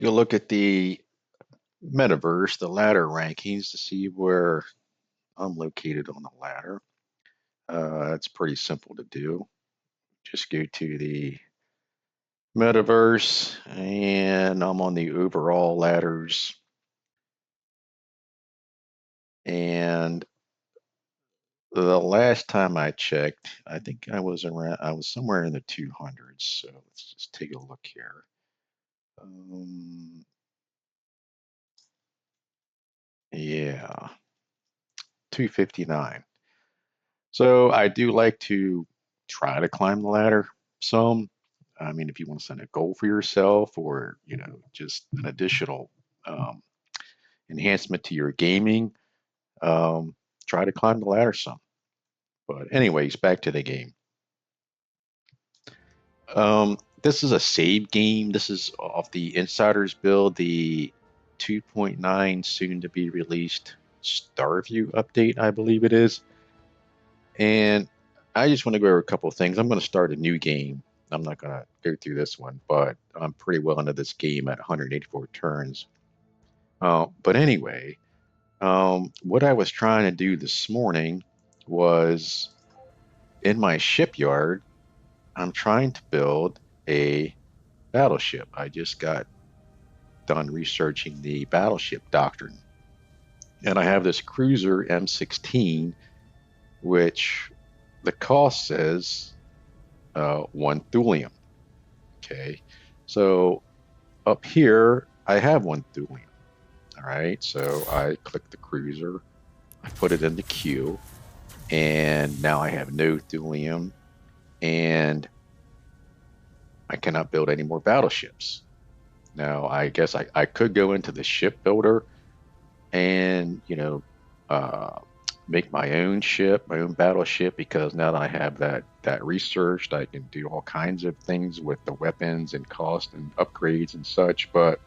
You'll look at the metaverse, the ladder rankings to see where I'm located on the ladder. It's pretty simple to do. Just go to the metaverse and I'm on the overall ladders. And the last time I checked, I think I was somewhere in the 200s. So let's just take a look here. Um, yeah, 259. So I do like to try to climb the ladder some. I mean, if you want to set a goal for yourself or, just an additional um, enhancement to your gaming, um, try to climb the ladder some. But anyways, back to the game. This is a save game. This is off the Insiders build, the 2.9 soon to be released Starview update, I believe it is. And I just want to go over a couple of things. I'm going to start a new game. I'm not going to go through this one, but I'm pretty well into this game at 184 turns. But anyway, what I was trying to do this morning was in my shipyard, I'm trying to build a battleship. I just got done researching the battleship doctrine. And I have this cruiser M16, which the cost says 1 thulium. Okay, so up here I have 1 thulium. All right, so I click the cruiser, I put it in the queue, and now I have no thulium, and I cannot build any more battleships. Now I guess I could go into the shipbuilder and uh, make my own ship, my own battleship, because now that I have that researched, I can do all kinds of things with the weapons and cost and upgrades and such. But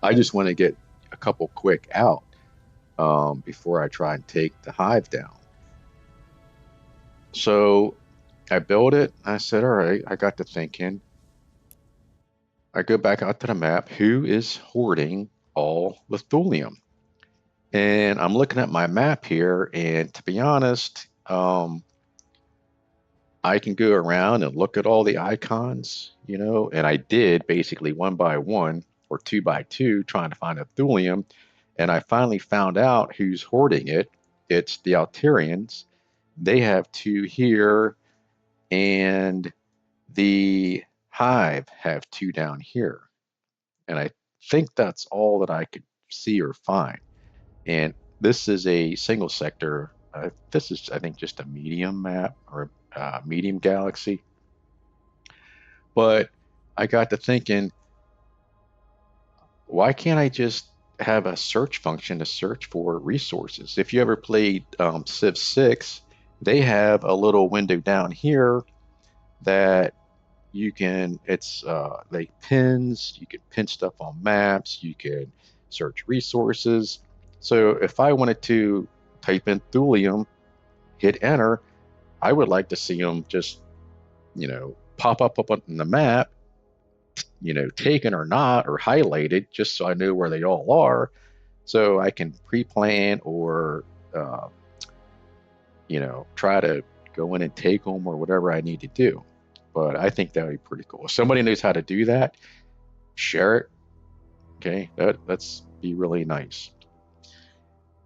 I just want to get a couple quick out before I try and take the hive down. So I built it. I said, all right, I got to thinking. I go back out to the map. Who is hoarding all the thulium? And I'm looking at my map here, and to be honest, I can go around and look at all the icons, and I did basically one by one or two by two trying to find a thulium, and I finally found out who's hoarding it. It's the Altarians. They have two here, and the Hive have two down here. And I think that's all that I could see or find. And this is a single sector. This is, I think, just a medium map or a medium galaxy. But I got to thinking, why can't I just have a search function to search for resources? If you ever played Civ 6, they have a little window down here that it's like pins, you can pin stuff on maps, you can search resources. So if I wanted to type in thulium, hit enter, I would like to see them just, pop up on the map, taken or not, or highlighted, just so I know where they all are, so I can pre-plan or, uh, try to go in and take them or whatever I need to do. But I think that would be pretty cool. If somebody knows how to do that, share it. Okay, that's be really nice.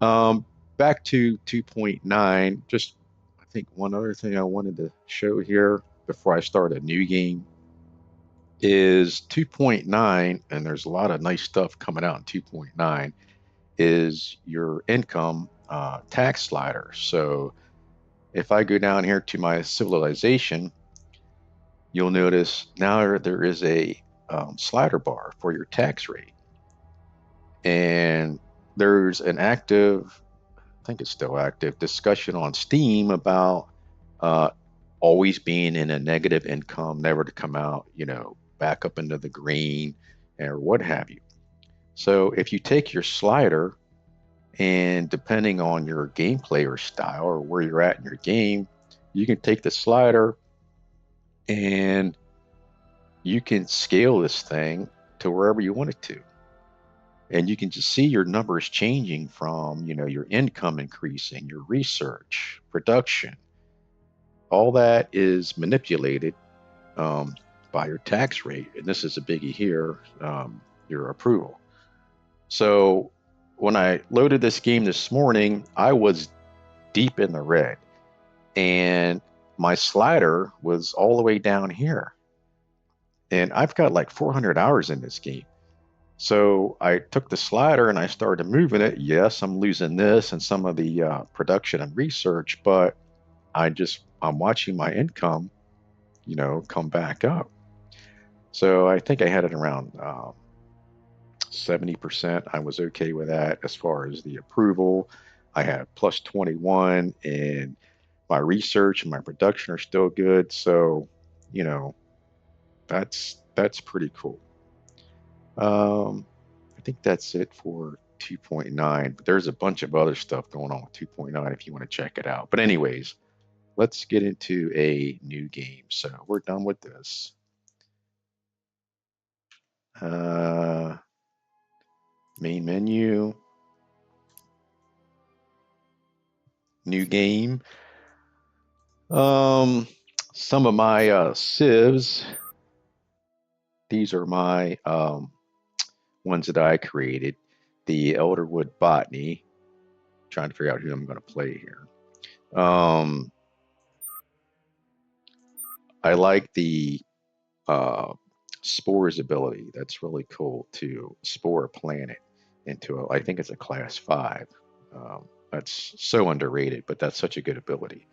Um, Back to 2.9. Just I think one other thing I wanted to show here before I start a new game is 2.9, and there's a lot of nice stuff coming out in 2.9, is your income tax slider. So if I go down here to my civilization, you'll notice now there is a slider bar for your tax rate. And there's an active, I think it's still active, discussion on Steam about uh, always being in a negative income, never to come out, back up into the green or what have you. So if you take your slider and depending on your gameplay or style or where you're at in your game, you can take the slider and you can scale this thing to wherever you want it to. And you can just see your numbers changing from, your income increasing, your research, production. All that is manipulated um, by your tax rate. And this is a biggie here, your approval. So when I loaded this game this morning, I was deep in the red, and my slider was all the way down here. And I've got like 400 hours in this game. So I took the slider and I started moving it. Yes, I'm losing this and some of the production and research, but I'm watching my income, come back up. So I think I had it around 70%. I was okay with that as far as the approval. I had plus 21, and my research and my production are still good. So, you know, that's pretty cool. I think that's it for 2.9, but there's a bunch of other stuff going on with 2.9 if you want to check it out. But anyways, let's get into a new game. So we're done with this. Uh, Main menu, new game. Um, some of my civs. These are my ones that I created. The Elderwood Botany. Trying to figure out who I'm going to play here. Um, I like the uh, spores ability. That's really cool to spore a planet into I think it's a class 5. That's so underrated, but that's such a good ability.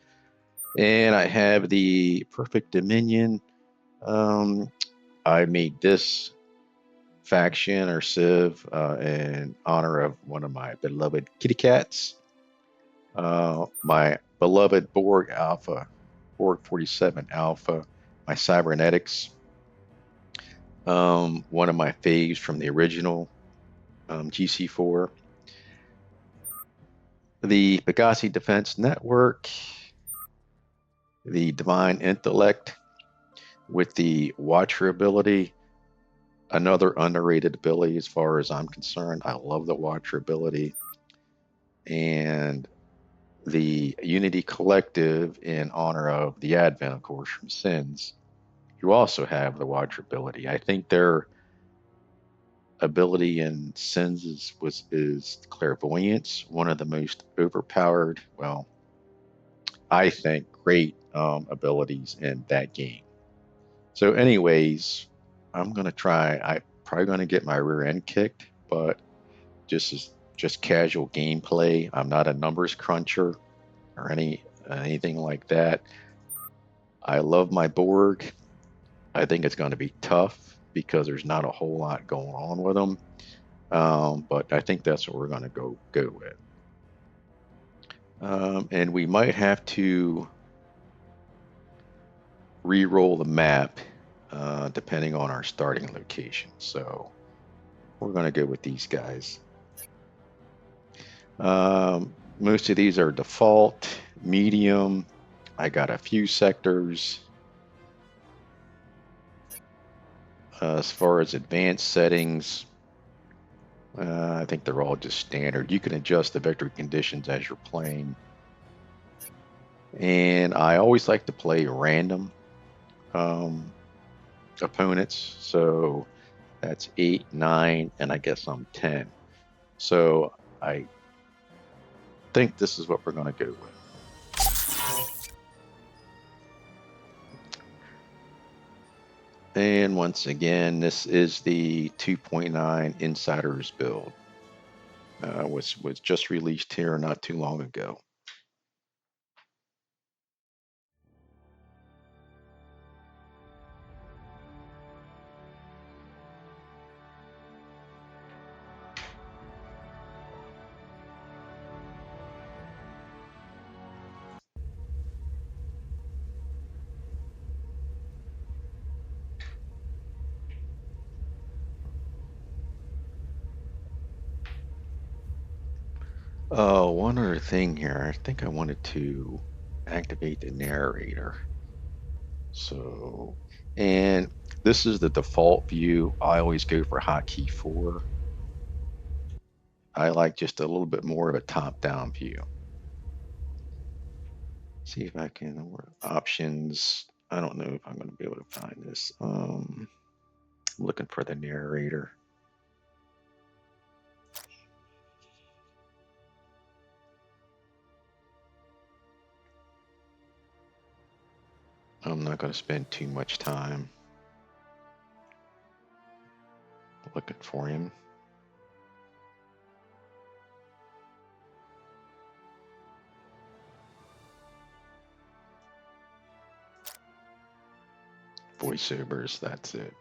And I have the perfect dominion. Um, I made this faction or civ in honor of one of my beloved kitty cats. My beloved Borg Alpha, Borg 47 Alpha, my cybernetics. One of my faves from the original GC4. The Pegassi Defense Network, the Divine Intellect with the Watcher ability, another underrated ability as far as I'm concerned. I love the Watcher ability. And the Unity Collective in honor of the Advent, of course, from Sins. You also have the Watcher ability. I think their ability in Sins is clairvoyance, one of the most overpowered, well, I think great abilities in that game. So, anyways, I'm gonna try. I probably gonna get my rear end kicked, but just casual gameplay. I'm not a numbers cruncher or anything like that. I love my Borg. I think it's going to be tough because there's not a whole lot going on with them. But I think that's what we're going to go with. And we might have to re-roll the map depending on our starting location. So we're going to go with these guys. Most of these are default, medium. I got a few sectors. As far as advanced settings, I think they're all just standard. You can adjust the vector conditions as you're playing. And I always like to play random opponents. So that's 8, 9, and I guess I'm 10. So I think this is what we're going to go with. And once again, this is the 2.9 Insiders build. Was just released here not too long ago. Oh, one other thing here. I think I wanted to activate the narrator. So, and This is the default view. I always go for hotkey 4. I like just a little bit more of a top-down view. See if I can options. I don't know if I'm going to be able to find this. I'm looking for the narrator. I'm not going to spend too much time looking for him. Voiceovers, that's it.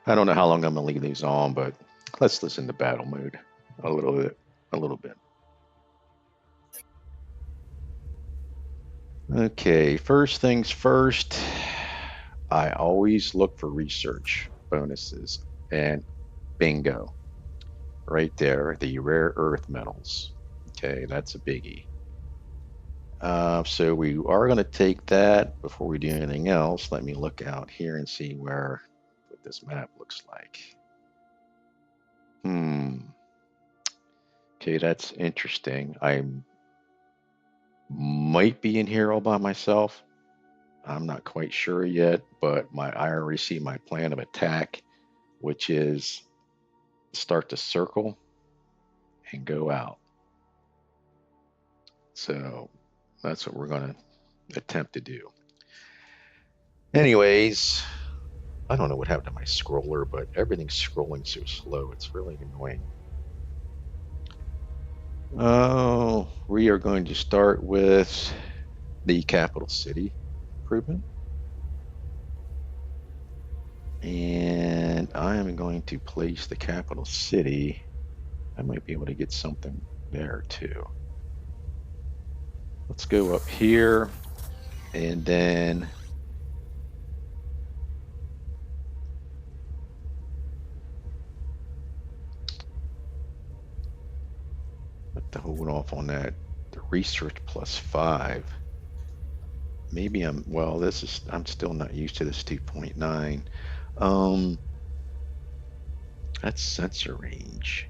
I don't know how long I'm going to leave these on, but let's listen to battle mode a little bit. Okay, first things first, I always look for research bonuses, and bingo, right there, the rare earth metals. Okay, that's a biggie. So we are going to take that before we do anything else. Let me look out here and see what this map looks like. Okay, that's interesting. I might be in here all by myself. I'm not quite sure yet, but I already see my plan of attack, which is start to circle and go out. So that's what we're going to attempt to do. Anyways, I don't know what happened to my scroller, but everything's scrolling so slow. It's really annoying. Oh, we are going to start with the capital city improvement. And I am going to place the capital city. I might be able to get something there too. Let's go up here and then have to hold off on that. The research +5. Maybe I'm still not used to this 2.9. That's sensor range.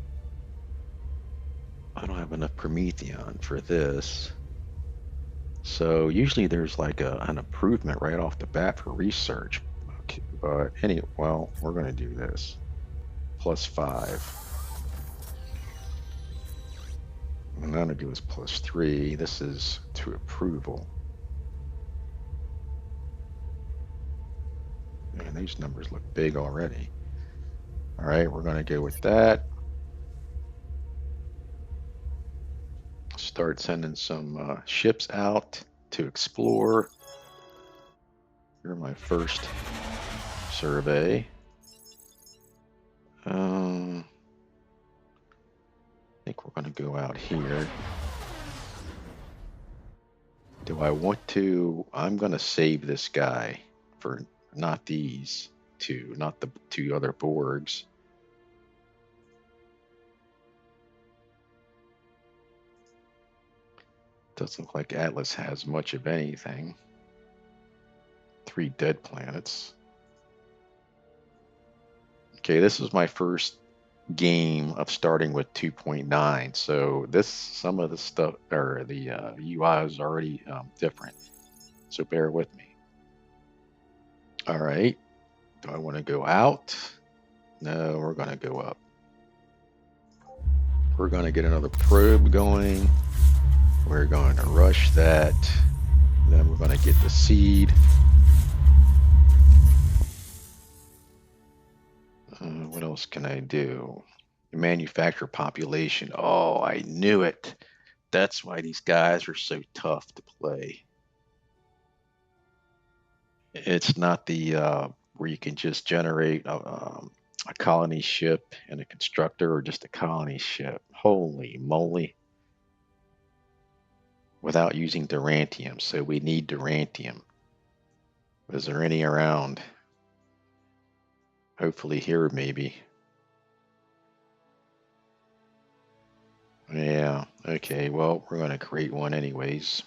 I don't have enough Prometheon for this. So usually there's like an improvement right off the bat for research. Okay, but anyway, well, we're going to do this. +5. I'm going to do this +3. This is to approval. Man, these numbers look big already. All right, we're going to go with that. Start sending some ships out to explore. Here's my first survey. I think we're going to go out here. Do I want to? I'm going to save this guy for not these two, not the two other Borgs. Doesn't look like Atlas has much of anything. 3 dead planets. Okay, this is my first game of starting with 2.9. So some of the stuff, or the UI is already different. So bear with me. All right. Do I want to go out? No, we're going to go up. We're going to get another probe going. We're going to rush that. Then we're going to get the seed. What else can I do? Manufacture population. Oh, I knew it. That's why these guys are so tough to play. It's not the where you can just generate a colony ship and a constructor, or just a colony ship. Holy moly. Without using Durantium. So we need Durantium. Is there any around? Hopefully here, maybe. Yeah, okay, well, we're going to create one anyways.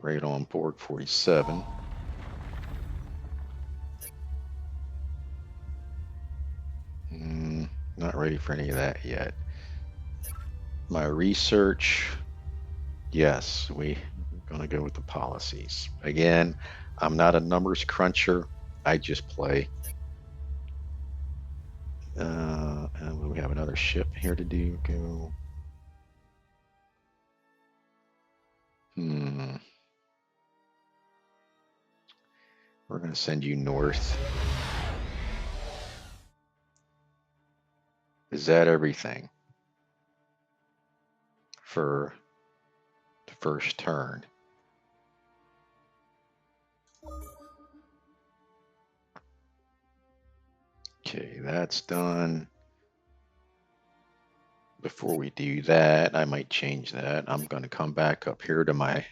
Right on board 47. Not ready for any of that yet. My research, yes, we're going to go with the policies. Again, I'm not a numbers cruncher. I just play. And we have another ship here to do. Go. We're going to send you north. Is that everything for the first turn? Okay, that's done. Before we do that, I might change that. I'm going to come back up here to my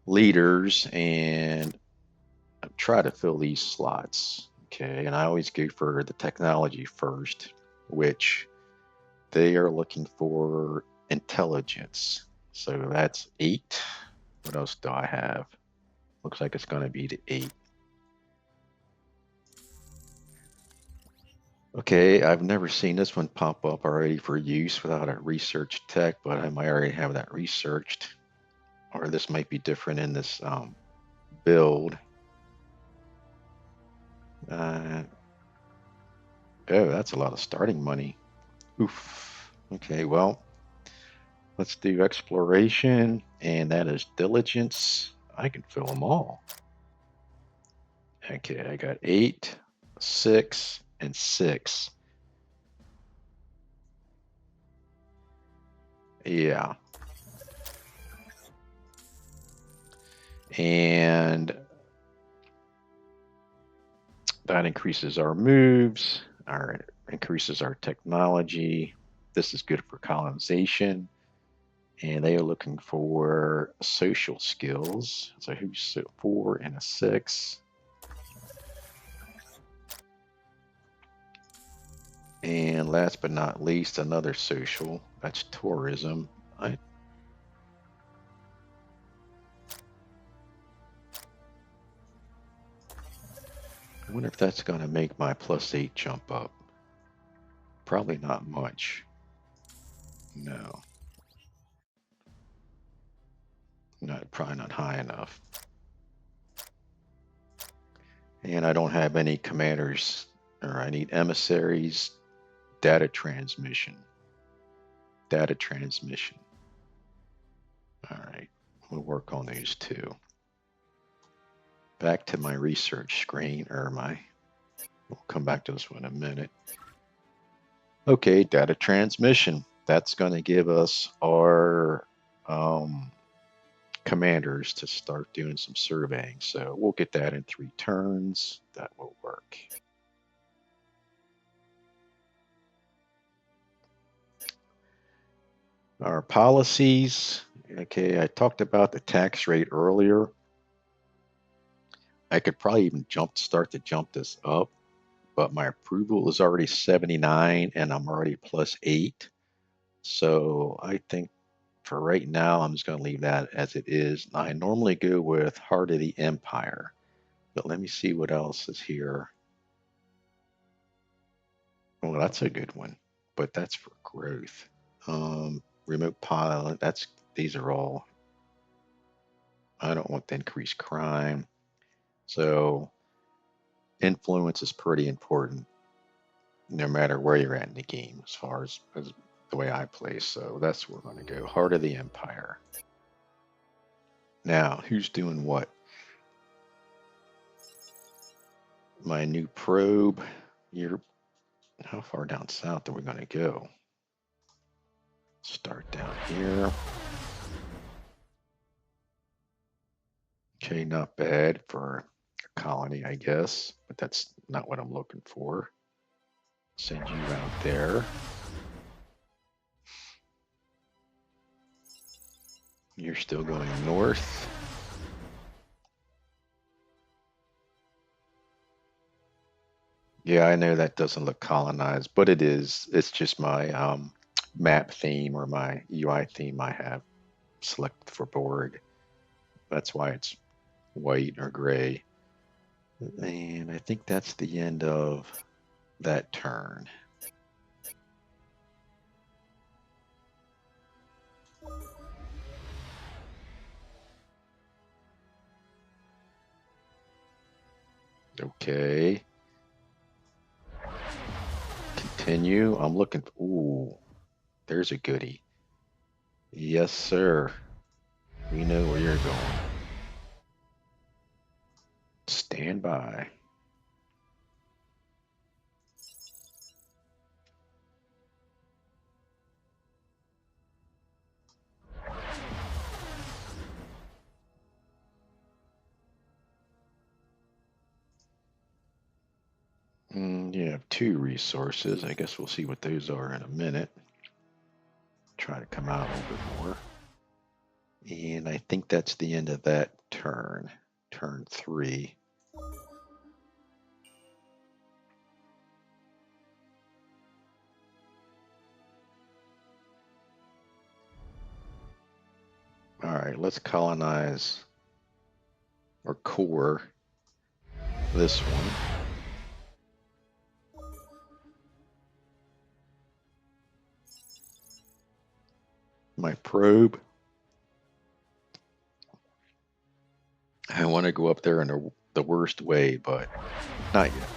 leaders and try to fill these slots. Okay, and I always go for the technology first, which they are looking for intelligence. So that's 8. What else do I have? Looks like it's going to be the 8. Okay, I've never seen this one pop up already for use without a research tech, but I might already have that researched. Or this might be different in this build. Oh, that's a lot of starting money. Oof. Okay, well, let's do exploration, and that is diligence. I can fill them all. Okay, I got 8, 6, and 6. Yeah. And that increases our moves, increases our technology. This is good for colonization. And they are looking for social skills. So who's 4 and a 6? And last but not least, another social. That's tourism. I wonder if that's going to make my +8 jump up. Probably not much. No. Probably not high enough. And I don't have any commanders, or I need emissaries, data transmission. Data transmission. All right, we'll work on these two. Back to my research screen, we'll come back to this one in a minute. Okay, data transmission. That's going to give us our commanders to start doing some surveying. So we'll get that in 3 turns. That will work. Our policies. Okay, I talked about the tax rate earlier. I could probably even start to jump this up, but my approval is already 79 and I'm already +8. So I think for right now, I'm just going to leave that as it is. I normally go with Heart of the Empire, but let me see what else is here. Well, that's a good one, but that's for growth. Remote pilot, these are all, I don't want to increase crime. So influence is pretty important no matter where you're at in the game as far as the way I play. So that's where we're going to go. Heart of the Empire. Now, who's doing what? My new probe. How far down south are we going to go? Start down here. Okay, not bad for a colony, I guess, but that's not what I'm looking for. Send you out there. You're still going north. Yeah, I know that doesn't look colonized, but it is. It's just my map theme or my UI theme I have selected for board. That's why it's white or gray. And I think that's the end of that turn. Okay. Continue. I'm looking. Ooh, there's a goodie. Yes, sir. We know where you're going. Stand by. You have two resources. I guess we'll see what those are in a minute. Try to come out a little bit more. And I think that's the end of that turn. Turn 3. All right, let's colonize or core this one. My probe. I want to go up there in the worst way, but not yet.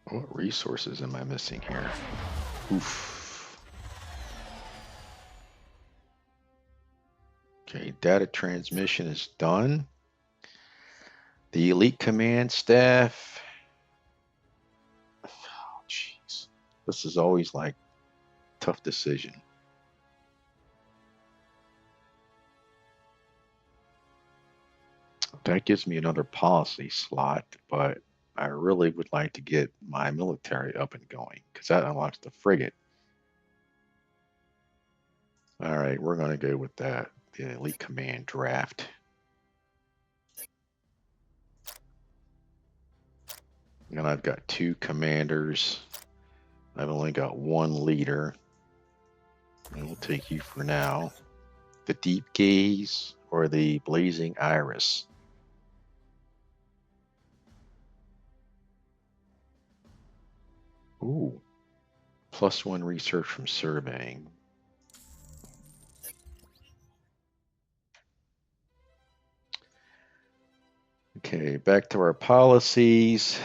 What resources am I missing here? Oof. Okay, data transmission is done. The elite command staff. Oh, jeez. This is always like tough decision. That gives me another policy slot, but I really would like to get my military up and going because that unlocks the frigate. All right, we're going to go with that. The elite command draft. And I've got 2 commanders. I've only got 1 leader. And we'll take you for now. The deep gaze or the blazing iris. Ooh, +1 research from surveying. Okay, back to our policies.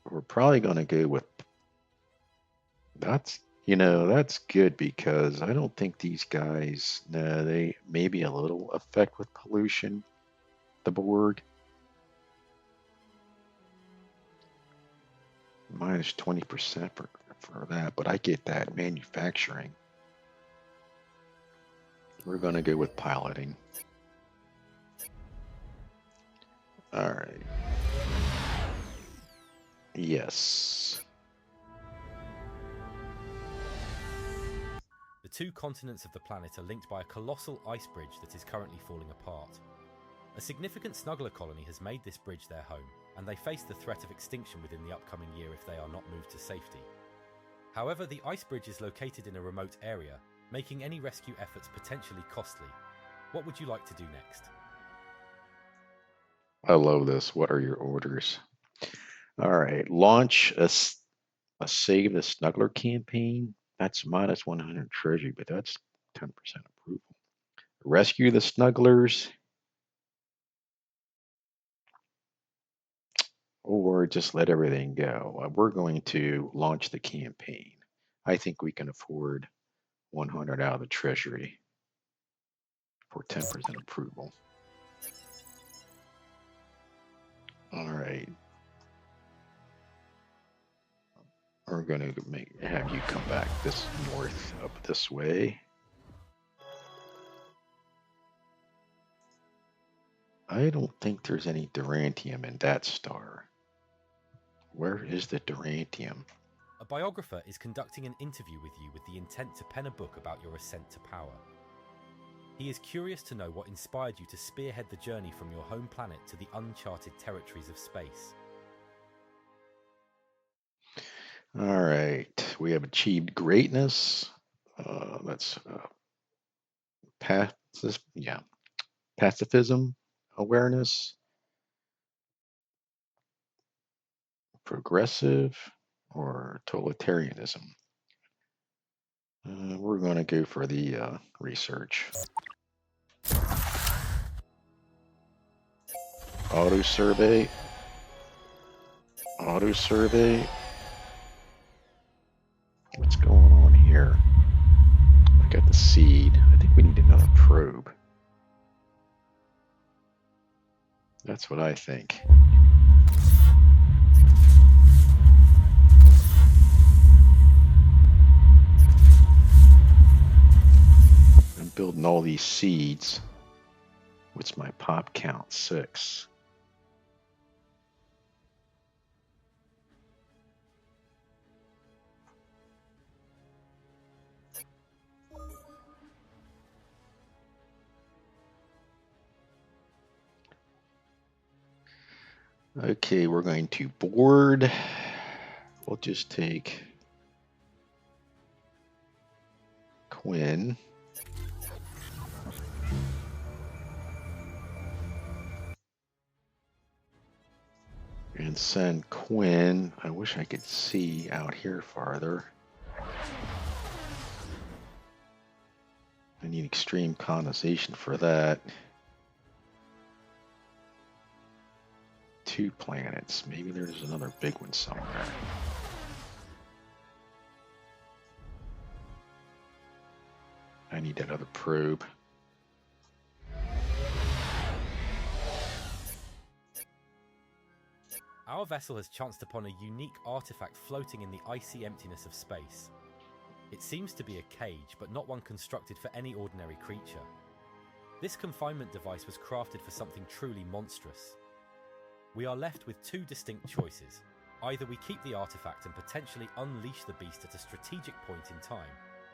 We're probably going to go with that's good because I don't think these guys, no, they maybe a little effect with pollution, the Borg. Minus 20% for that, but I get that manufacturing. We're going to go with piloting. All right. Yes. The 2 continents of the planet are linked by a colossal ice bridge that is currently falling apart. A significant snuggler colony has made this bridge their home, and they face the threat of extinction within the upcoming year if they are not moved to safety. However, the ice bridge is located in a remote area, making any rescue efforts potentially costly. What would you like to do next? I love this. What are your orders? All right. Launch a Save the Snuggler campaign. That's minus 100 treasury, but that's 10% approval. Rescue the Snugglers, or just let everything go. We're going to launch the campaign. I think we can afford 100 out of the treasury for 10% approval. All right. We're going to have you come back this north up this way. I don't think there's any Durantium in that star. Where is the Durantium? A biographer is conducting an interview with you with the intent to pen a book about your ascent to power. He is curious to know what inspired you to spearhead the journey from your home planet to the uncharted territories of space. All right. We have achieved greatness. That's pacifism, awareness, progressive. or totalitarianism? We're going to go for the research. Auto survey. Auto survey. What's going on here? I got the seed. I think we need another probe. That's what I think. I'm building all these seeds. What's my pop count? 6. Okay, we're going to board. We'll just take Quinn. And send Quinn. I wish I could see out here farther. I need extreme condensation for that. 2 planets. Maybe there's another big one somewhere. I need that other probe. Our vessel has chanced upon a unique artifact floating in the icy emptiness of space. It seems to be a cage, but not one constructed for any ordinary creature. This confinement device was crafted for something truly monstrous. We are left with 2 distinct choices. Either we keep the artifact and potentially unleash the beast at a strategic point in time,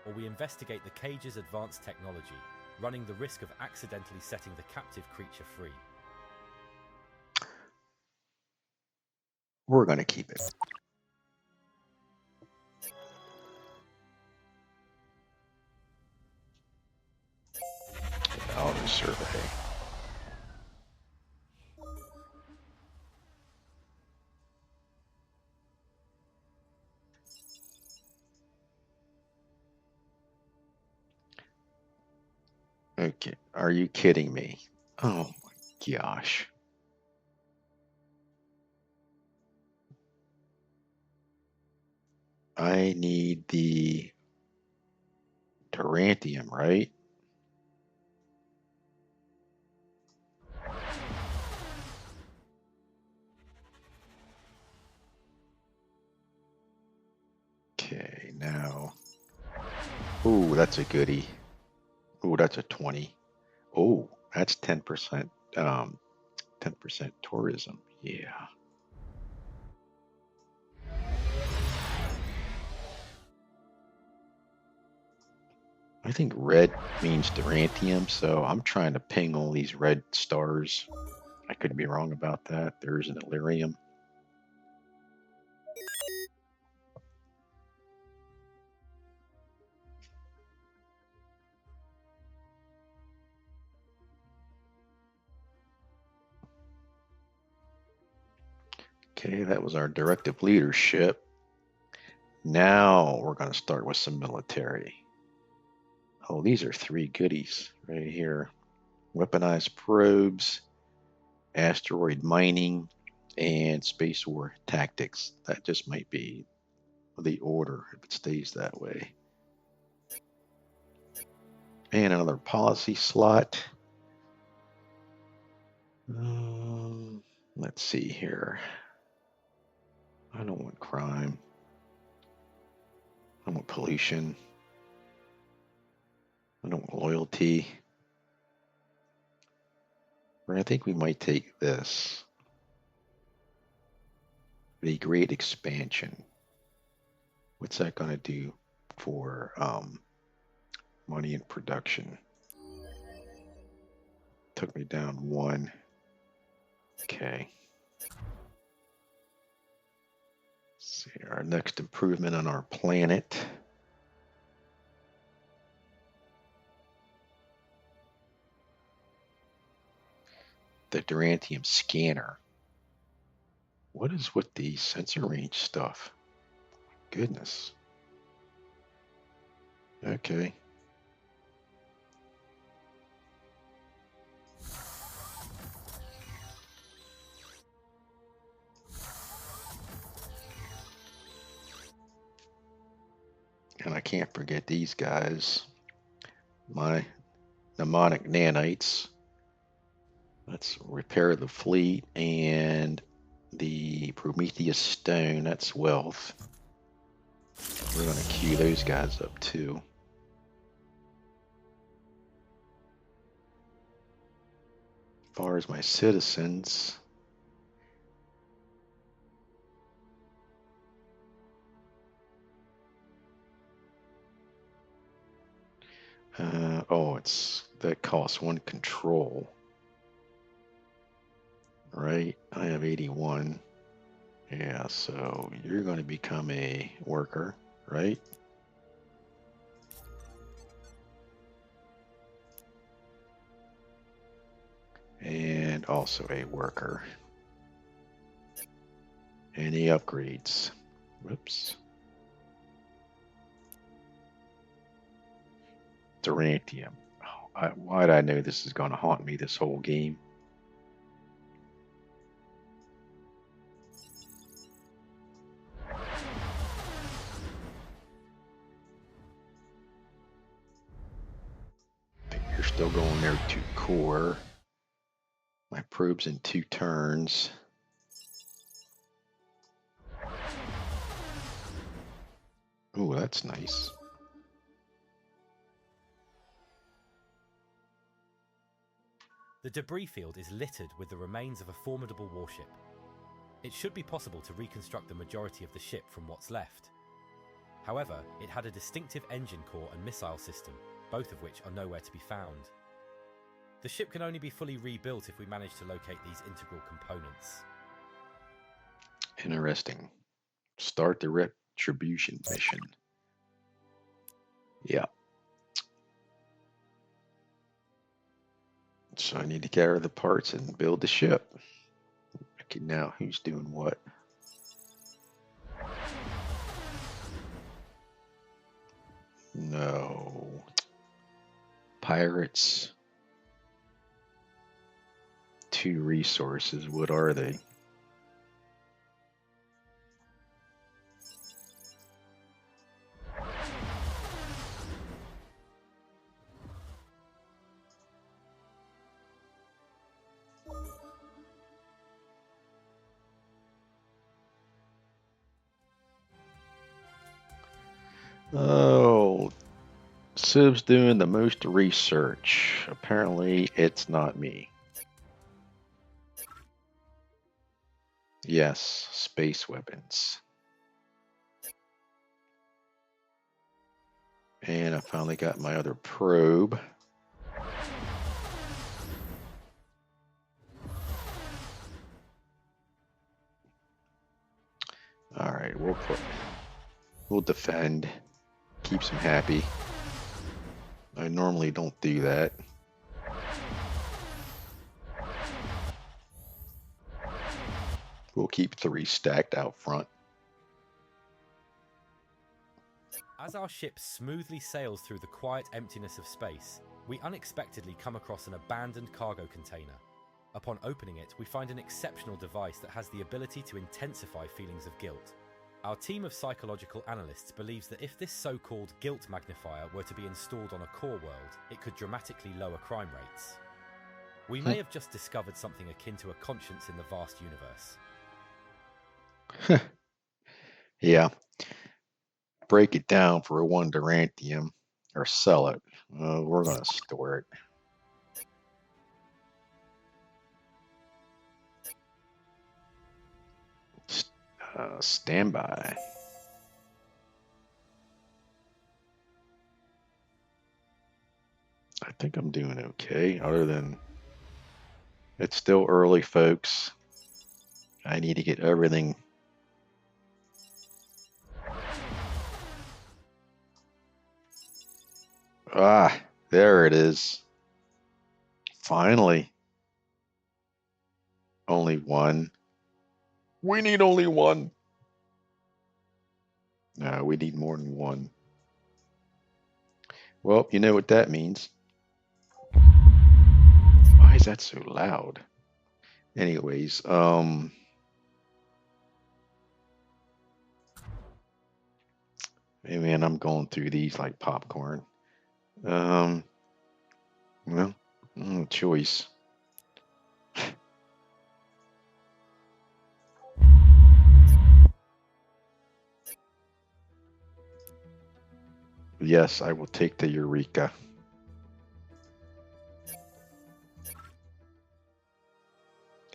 or we investigate the cage's advanced technology, running the risk of accidentally setting the captive creature free. We're going to keep it. Auto survey. Okay, are you kidding me? Oh my gosh. I need the Tarantium, right? Okay, now. Ooh, that's a goodie. Ooh, that's a 20. Oh, that's 10%. 10% tourism. Yeah. I think red means Tarantium, so I'm trying to ping all these red stars. I could be wrong about that. There's an Illyrium. Okay, that was our directive leadership. Now we're going to start with some military. Oh, these are 3 goodies right here. Weaponized probes, asteroid mining, and space war tactics. That just might be the order if it stays that way. And another policy slot. Let's see here. I don't want crime. I want pollution. I don't want loyalty. Or I think we might take this. The Great Expansion. What's that going to do for money in production? Took me down 1. Okay. Let's see our next improvement on our planet. The Durantium scanner. What is with the sensor range stuff? Goodness. Okay. And I can't forget these guys. My mnemonic nanites. Let's repair the fleet and the Prometheus stone. That's wealth. We're going to queue those guys up too. As far as my citizens, oh, that costs 1 control, right? I have 81. Yeah, so you're going to become a worker, right? And also a worker. Any upgrades? Whoops. Durantium. Oh, why'd I know this is going to haunt me this whole game? I think you're still going there to core. My probe's in 2 turns. Ooh, that's nice. The debris field is littered with the remains of a formidable warship. It should be possible to reconstruct the majority of the ship from what's left. However, it had a distinctive engine core and missile system, both of which are nowhere to be found. The ship can only be fully rebuilt if we manage to locate these integral components. Interesting. Start the retribution mission. Yeah. So I need to gather the parts and build the ship. Okay, now who's doing what? No. Pirates. 2 resources. What are they? Oh, Sib's doing the most research. Apparently, it's not me. Yes, space weapons. And I finally got my other probe. All right, we'll defend. Keeps him happy. I normally don't do that. We'll keep 3 stacked out front. As our ship smoothly sails through the quiet emptiness of space, we unexpectedly come across an abandoned cargo container. Upon opening it, we find an exceptional device that has the ability to intensify feelings of guilt. Our team of psychological analysts believes that if this so-called guilt magnifier were to be installed on a core world, it could dramatically lower crime rates. We may have just discovered something akin to a conscience in the vast universe. Yeah. Break it down for 1 Durantium or sell it. We're going to store it. Standby. I think I'm doing okay, other than it's still early, folks. I need to get everything. Ah, there it is. Finally. Only 1. We need only 1. No, we need more than one. Well, you know what that means. Why is that so loud? Anyways, hey man, I'm going through these like popcorn. Um, well, choice. Yes, I will take the Eureka.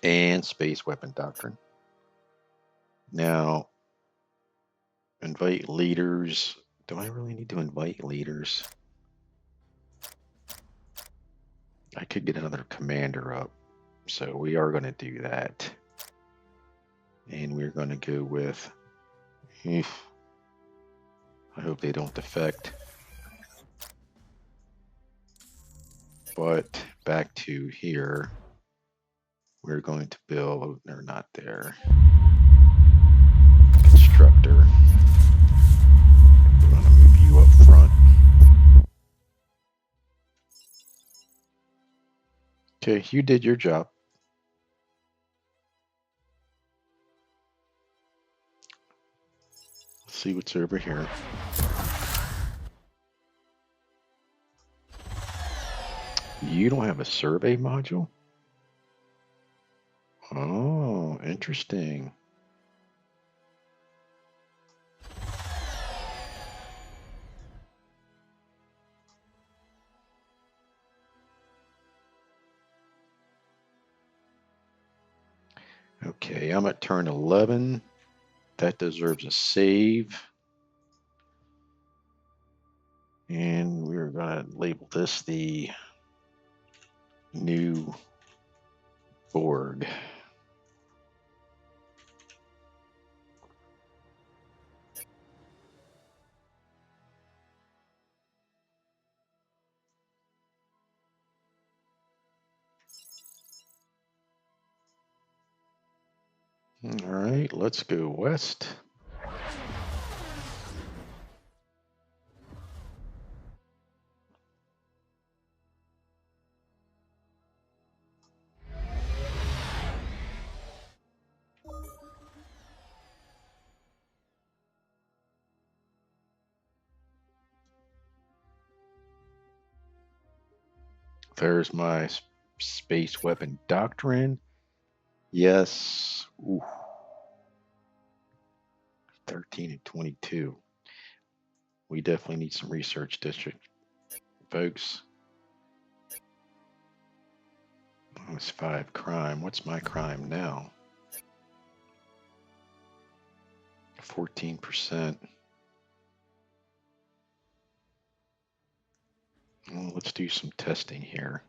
And Space Weapon Doctrine. Now, invite leaders. Do I really need to invite leaders? I could get another commander up. So we are going to do that. And we're going to go with. I hope they don't defect. But back to here. We're going to build. Oh, they're not there. Constructor. We're going to move you up front. Okay, you did your job. Let's see what's over here. You don't have a survey module? Oh, interesting. Okay, I'm at turn 11. That deserves a save. And we're going to label this the new board. All right, let's go west. There's my space weapon doctrine. Yes. Ooh, 13 and 22. We definitely need some research district, folks. That was 5 crime. What's my crime now? 14%. Well, let's do some testing here.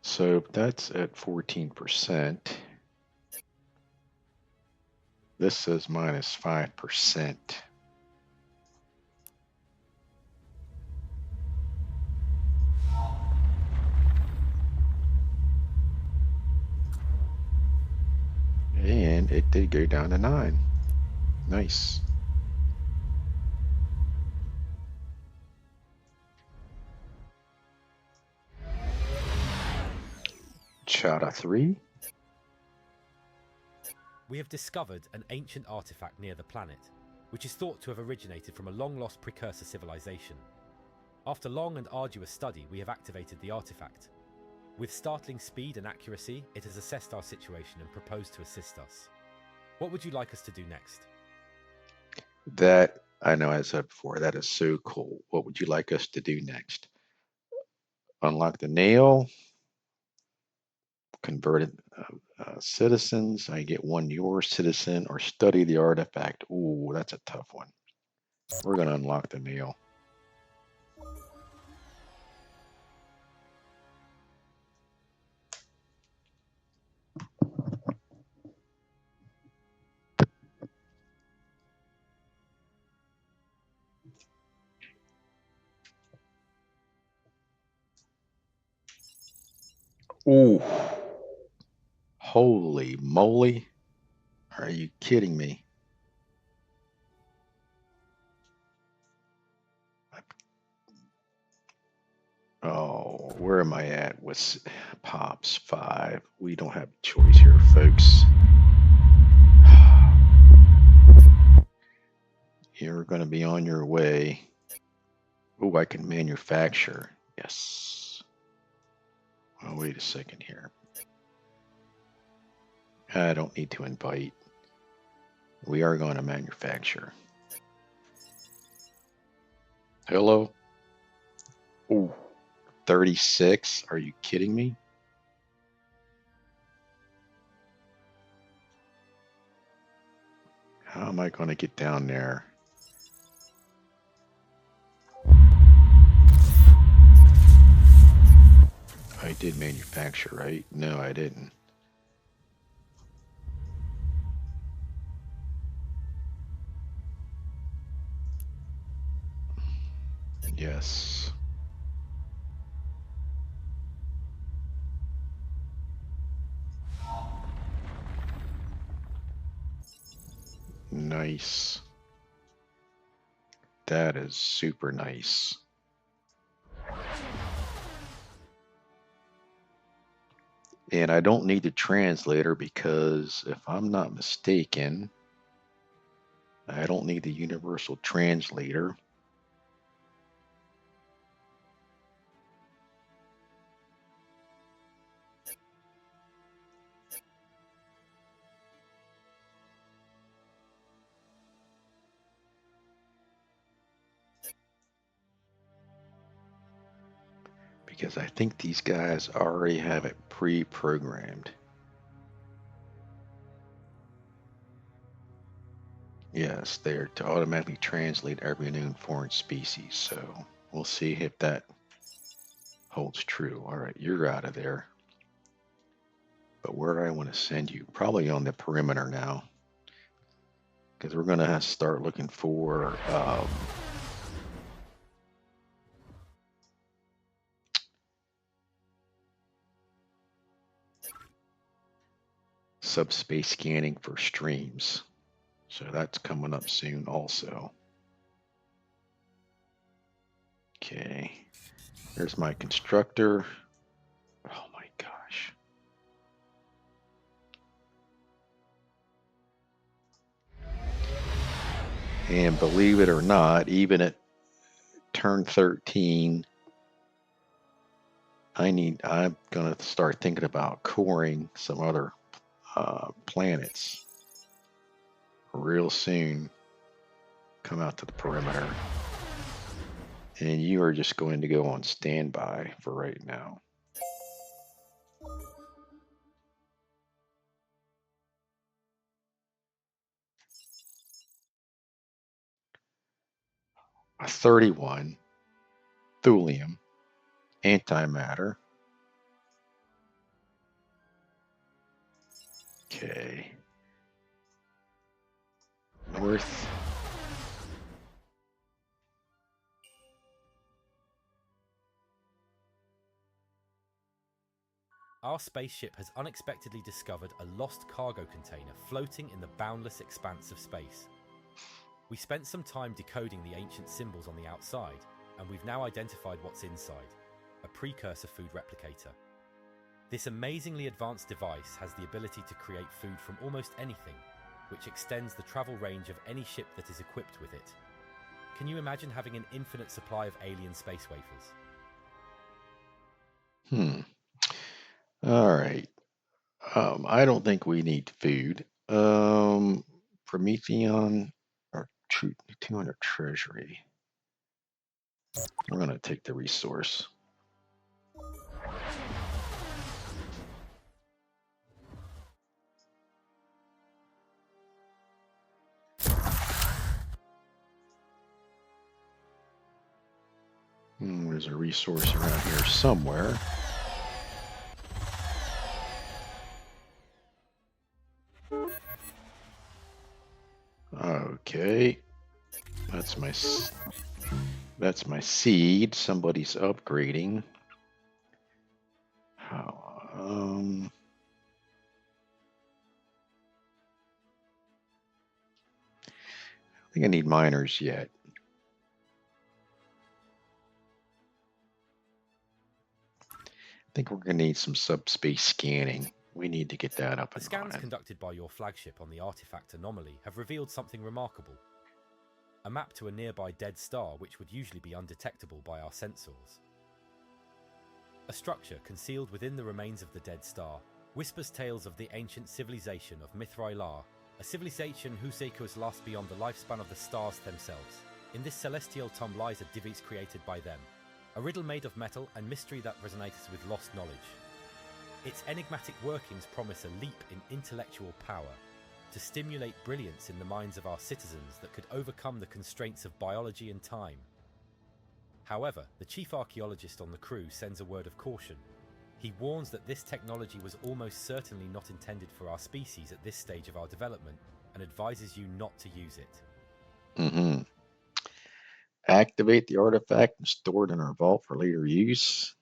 So that's at 14%. This says minus 5%. And it did go down to 9. Nice. Chata 3. We have discovered an ancient artifact near the planet, which is thought to have originated from a long-lost precursor civilization. After long and arduous study, we have activated the artifact. With startling speed and accuracy, it has assessed our situation and proposed to assist us. What would you like us to do next? That, I know I said before, that is so cool. What would you like us to do next? Unlock the nail. Converted citizens. I get 1 your citizen, or study the artifact. Ooh, that's a tough one. We're going to unlock the nail. Ooh, Holy moly. Are you kidding me? Oh, where am I at with Pops 5? We don't have a choice here, folks. You're going to be on your way. Oh, I can manufacture. Yes. Oh, wait a second here. I don't need to invite. We are going to manufacture. Hello? Oh, 36? Are you kidding me? How am I going to get down there? I did manufacture, right? No, I didn't. Yes. Nice. That is super nice. And I don't need the translator because if I'm not mistaken, I don't need the universal translator. Because I think these guys already have it pre-programmed. Yes, they're to automatically translate every known foreign species. So we'll see if that holds true. All right, you're out of there. But where do I want to send you? Probably on the perimeter now. Because we're going to have to start looking for subspace scanning for streams. So that's coming up soon also. Okay. There's my constructor. Oh my gosh. And believe it or not, even at turn 13, I'm going to start thinking about coring some other planets real soon. Come out to the perimeter. And you are just going to go on standby for right now. A 31, thulium, antimatter. Okay. North. Our spaceship has unexpectedly discovered a lost cargo container floating in the boundless expanse of space. We spent some time decoding the ancient symbols on the outside, and we've now identified what's inside, a precursor food replicator. This amazingly advanced device has the ability to create food from almost anything, which extends the travel range of any ship that is equipped with it. Can you imagine having an infinite supply of alien space wafers? All right. I don't think we need food. Prometheon or 200 treasury. We're going to take the resource. There's a resource around here somewhere. Okay. That's my seed. Somebody's upgrading. How? think I need miners yet. I think we're going to need some subspace scanning. We need to get that up The and scans running. conducted by your flagship on the artifact anomaly have revealed something remarkable. A map to a nearby dead star which would usually be undetectable by our sensors. A structure concealed within the remains of the dead star whispers tales of the ancient civilization of Mithrai-Lar, a civilization whose echoes last beyond the lifespan of the stars themselves. In this celestial tomb lies a device created by them, a riddle made of metal and mystery that resonates with lost knowledge. Its enigmatic workings promise a leap in intellectual power, to stimulate brilliance in the minds of our citizens that could overcome the constraints of biology and time. However, the chief archaeologist on the crew sends a word of caution. He warns that this technology was almost certainly not intended for our species at this stage of our development, and advises you not to use it. Activate the artifact and store it in our vault for later use.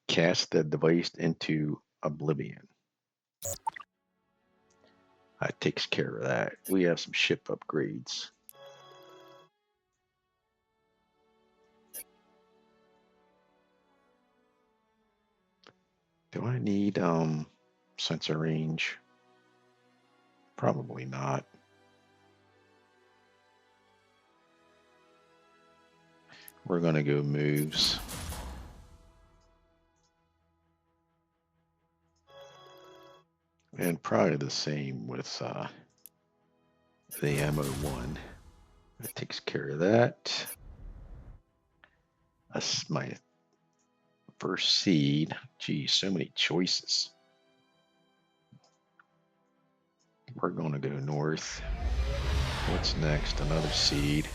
Cast the device into oblivion. That takes care of that. We have some ship upgrades. Do I need sensor range? Probably not. We're going to go moves. And probably the same with the ammo one. That takes care of that. That's my first seed. Geez, so many choices. We're going to go north. What's next? Another seed.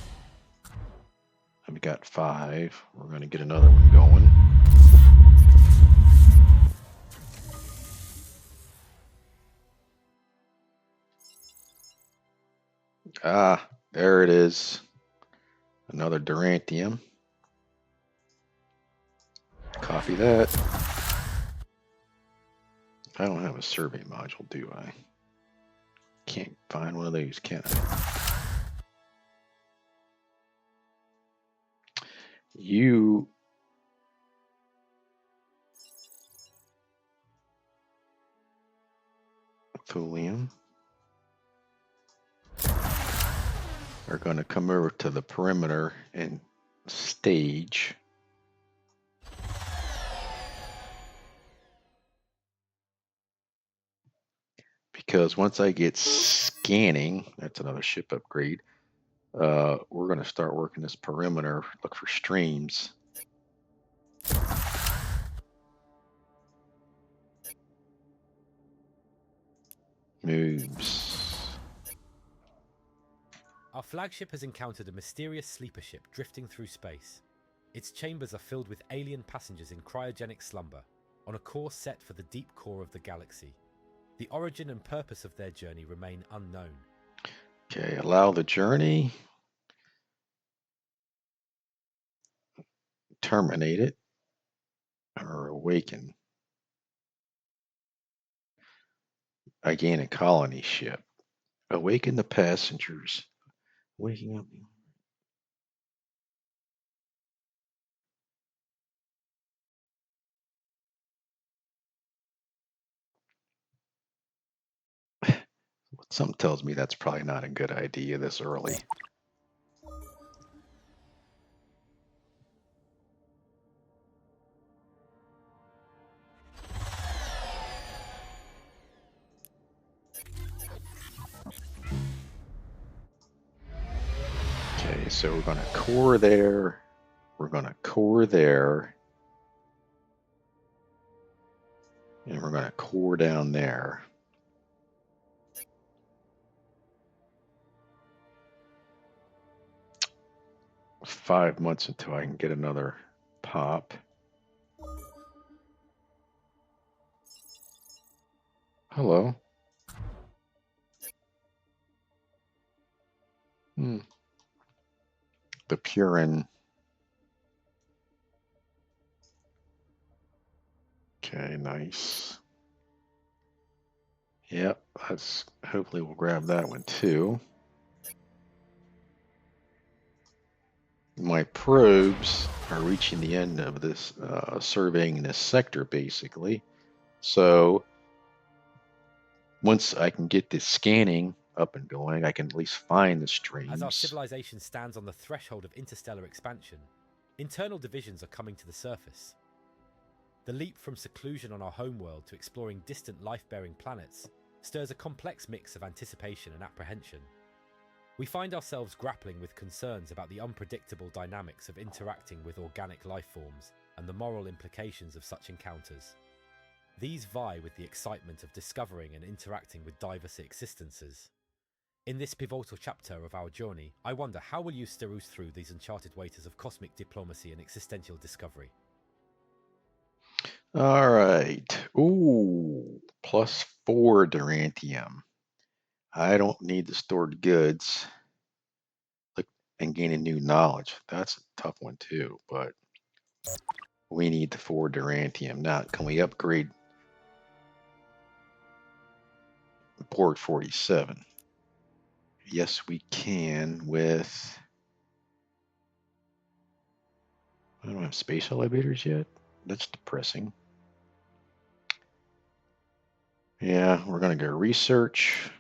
I've got 5. We're going to get another one going. Ah, there it is. Another Durantium. Copy that. I don't have a survey module, do I? Can't find one of those, can I? You Thulium are going to come over to the perimeter and stage. Because once I get scanning, that's another ship upgrade, we're going to start working this perimeter, look for streams. Moves. Our flagship has encountered a mysterious sleeper ship drifting through space. Its chambers are filled with alien passengers in cryogenic slumber, on a course set for the deep core of the galaxy. The origin and purpose of their journey remain unknown. Okay, allow the journey. Terminate it. Or awaken. I gain a colony ship. Awaken the passengers. Waking up. Something tells me that's probably not a good idea this early. Okay, so we're going to core there. We're going to core there. And we're going to core down there. Five months until I can get another pop. Hello. The Purin. Okay, nice. Yep, hopefully we'll grab that one too. My probes are reaching the end of this surveying this sector basically. So once I can get this scanning up and going, I can at least find the As our streams. civilization stands on the threshold of interstellar expansion, internal divisions are coming to the surface. The leap from seclusion on our homeworld to exploring distant life-bearing planets stirs a complex mix of anticipation and apprehension. We find ourselves grappling with concerns about the unpredictable dynamics of interacting with organic life forms and the moral implications of such encounters. These vie with the excitement of discovering and interacting with diverse existences. In this pivotal chapter of our journey, I wonder how will you steeruse through these uncharted waters of cosmic diplomacy and existential discovery? All right. Ooh, +4 Durantium. I don't need the stored goods. Look, and gaining new knowledge. That's a tough one too, but we need the 4 Durantium. Now, can we upgrade port 47? Yes, we can with. I don't have space elevators yet. That's depressing. Yeah, we're going to go research.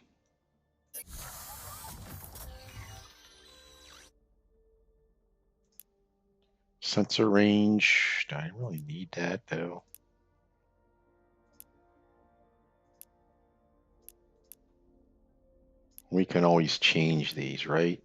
Sensor range. Do I really need that though? We can always change these, right?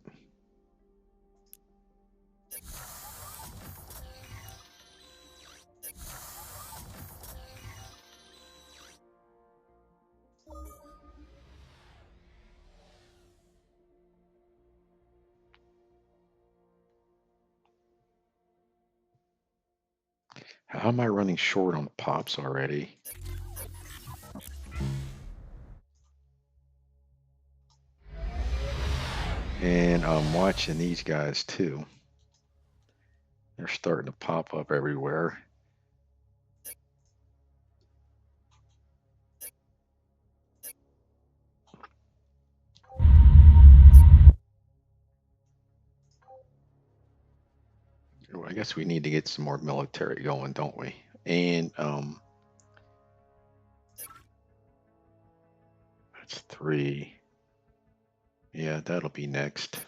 How am I running short on pops already? And I'm watching these guys too. They're starting to pop up everywhere. Well, I guess we need to get some more military going, don't we? And that's 3. Yeah, that'll be next.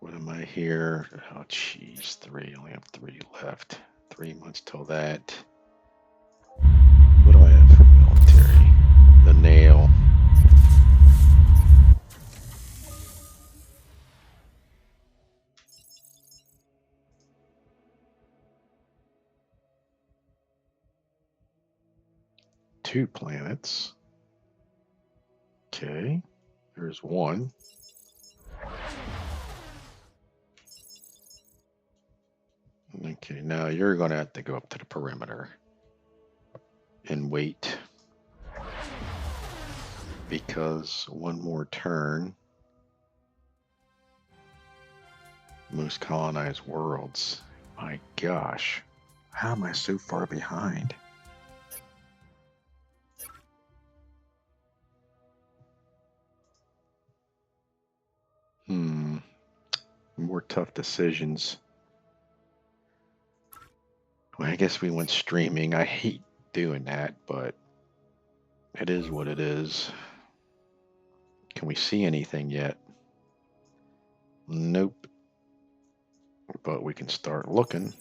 What am I here? Oh, geez, 3. Only have 3 left. 3 months till that. What do I have for military? The nail. Two planets. Okay, there's one. Okay, now you're going to have to go up to the perimeter and wait because one more turn. Most colonized worlds. My gosh, how am I so far behind? More tough decisions. Well, I guess we went streaming. I hate doing that, but it is what it is. Can we see anything yet? Nope. But we can start looking.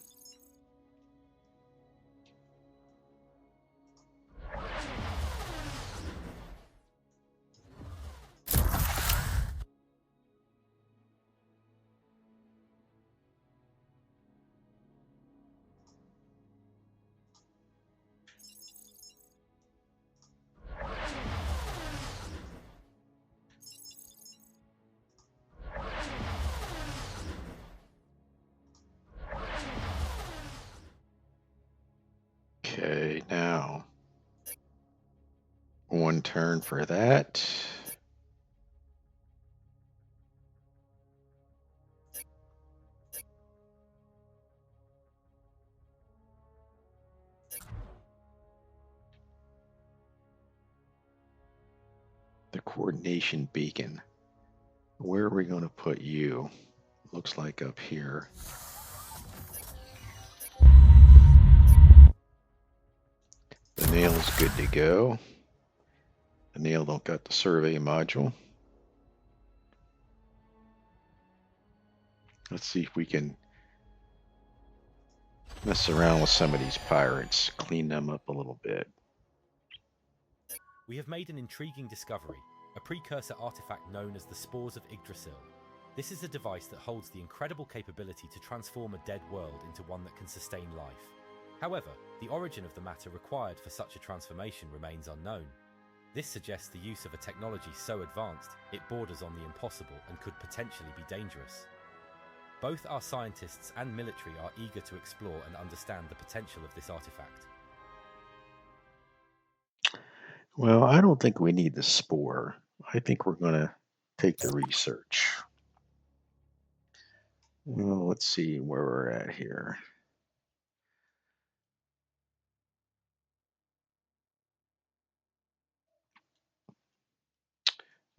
Okay, now one turn for that. coordination beacon. Where are we going to put you? Looks like up here. The nail's good to go. The nail don't got the survey module. Let's see if we can mess around with some of these pirates, clean them up a little bit. We have made an intriguing discovery, a precursor artifact known as the Spores of Yggdrasil. This is a device that holds the incredible capability to transform a dead world into one that can sustain life. However, the origin of the matter required for such a transformation remains unknown. This suggests the use of a technology so advanced, it borders on the impossible and could potentially be dangerous. Both our scientists and military are eager to explore and understand the potential of this artifact. Well, I don't think we need the spore. I think we're going to take the research. Well, let's see where we're at here.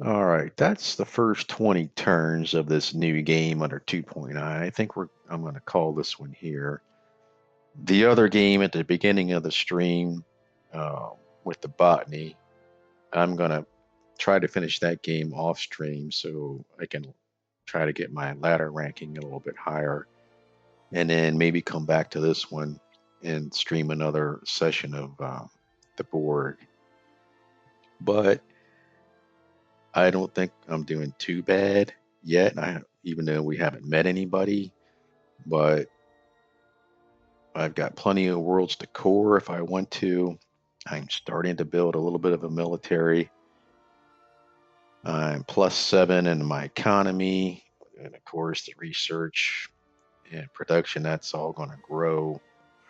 All right, that's the first 20 turns of this new game under 2.9. I think I'm going to call this one here. The other game at the beginning of the stream uh, with the botany, I'm going to try to finish that game off stream so I can try to get my ladder ranking a little bit higher, and then maybe come back to this one and stream another session of the board. But I don't think I'm doing too bad yet. Even though we haven't met anybody, but I've got plenty of worlds to core if I want to. I'm starting to build a little bit of a military. I'm +7 in my economy, and of course the research and production. That's all going to grow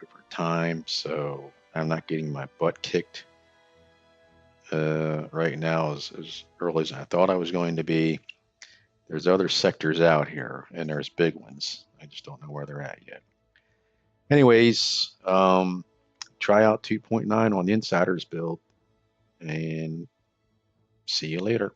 over time. So I'm not getting my butt kicked right now as early as I thought I was going to be. There's other sectors out here, and there's big ones. I just don't know where they're at yet. Anyways, try out 2.9 on the Insiders build, and see you later.